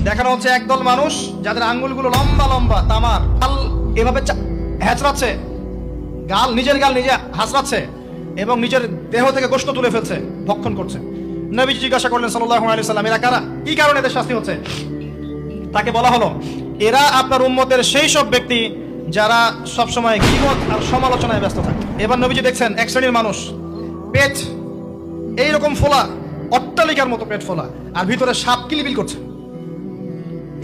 দেখানো হচ্ছে একদল মানুষ যাদের আঙ্গুলগুলো লম্বা লম্বা তামার, গাল এভাবে হ্যাচড়াচ্ছে, নিজের গাল নিজে হাসড়াচ্ছে এবং নিজের দেহ থেকে গোশত তুলে ফেলছে, ভক্ষণ করছে। নবীজি জিজ্ঞাসা করলেন সাল্লাল্লাহু আলাইহি ওয়াসাল্লাম, এরা কারা? কি কারণে এদের শাস্তি হচ্ছে? তাকে বলা হলো, এরা আপনার উম্মতের সেই সব ব্যক্তি যারা সবসময় গীবত আর সমালোচনায় ব্যস্ত থাকে। এবার নবীজি দেখছেন এক শ্রেণীর মানুষ, পেট এইরকম ফোলা, অট্টালিকার মতো পেট ফোলা, আর ভিতরে সাপ কিলবিল করছে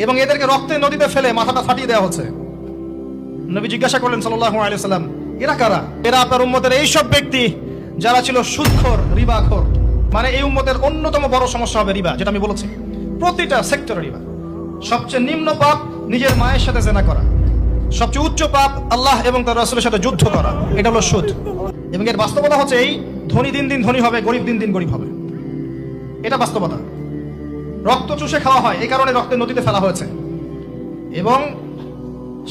এবং এদেরকে রক্তে নদীতে ফেলে মাথাটা ফাটিয়ে দেওয়া হচ্ছে। নবী জিজ্ঞাসা করলেন সাল্লাল্লাহু আলাইহি ওয়াসাল্লাম, এরা কারা? এরা আপনার উম্মতের এই সব ব্যক্তি যারা ছিল সুদখোর, রিবাখোর। মানে এই উম্মতের অন্যতম বড় সমস্যা হবে রিবা, যেটা আমি বলেছি, প্রতিটা সেক্টরে রিবা। সবচেয়ে নিম্ন পাপ নিজের মায়ের সাথে জেনা করা, সবচেয়ে উচ্চ পাপ আল্লাহ এবং তার রাসূলের সাথে যুদ্ধ করা, এটা হলো সুদ। এবং এর বাস্তবতা হচ্ছে এই, ধনী দিন দিন ধনী হবে, গরিব দিন দিন গরিব হবে, এটা বাস্তবতা। রক্ত চুষে খাওয়া হয়, এই কারণে রক্তের নদীতে ফেলা হয়েছে। এবং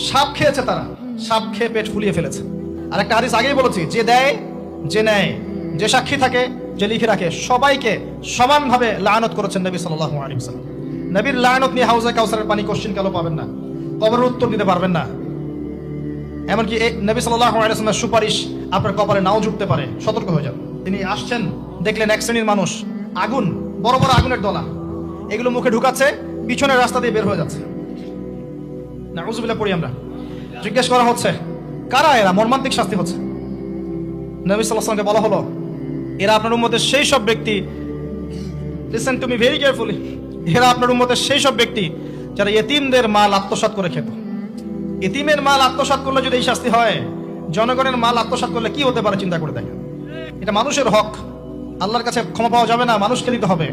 সাপ খেয়েছে তারা, সাপ খেয়ে পেট ফুলিয়ে ফেলেছে। আর একটা হাদিস আগেই বলেছি, যে দেয়, যে নেয়, যে সাক্ষী থাকে, যে লিখে রাখে, সবাইকে সমানভাবে লানত করেছেন নবী সাল্লাল্লাহু আলাইহি ওয়াসাল্লাম। নবীর লানত নিয়ে হাউজে কাউসারের পানি কোশ্চিন কালো পাবেন না, কবরের উত্তর দিতে পারবেন না। এমনকি নবী সাল্লাল্লাহু আলাইহি ওয়াসাল্লামের সুপারিশ আপনার কপালে নাও জুটতে পারে, সতর্ক হয়ে যান। তিনি আসছেন, দেখলেন এক শ্রেণীর মানুষ আগুন, বড় বড় আগুনের দলা, এগুলো মুখে ঢুকাচ্ছে, পিছনের রাস্তা দিয়ে বের হয়ে যাচ্ছে। নাউযুবিল্লাহ পড়ি আমরা। জিজ্ঞেস করা হচ্ছে, কারা এরা? মর্মান্তিক শাস্তি হচ্ছে। নবী সাল্লাল্লাহু আলাইহি ওয়াসাল্লামকে বলা হলো, এরা আপনার উম্মতের সেই সব ব্যক্তি, listen to me very carefully, এরা আপনার উম্মতের সেই সব ব্যক্তি যারা ইতিমদের মাল আত্মসাৎ করে খেত। ইতিমের মাল আত্মসাৎ করলে যদি এই শাস্তি হয়, জনগণের মাল আত্মসাৎ করলে কি হতে পারে চিন্তা করে দেখেন। এটা মানুষের হক, আল্লাহর কাছে ক্ষমা পাওয়া যাবে না, মানুষকে দিতে হবে।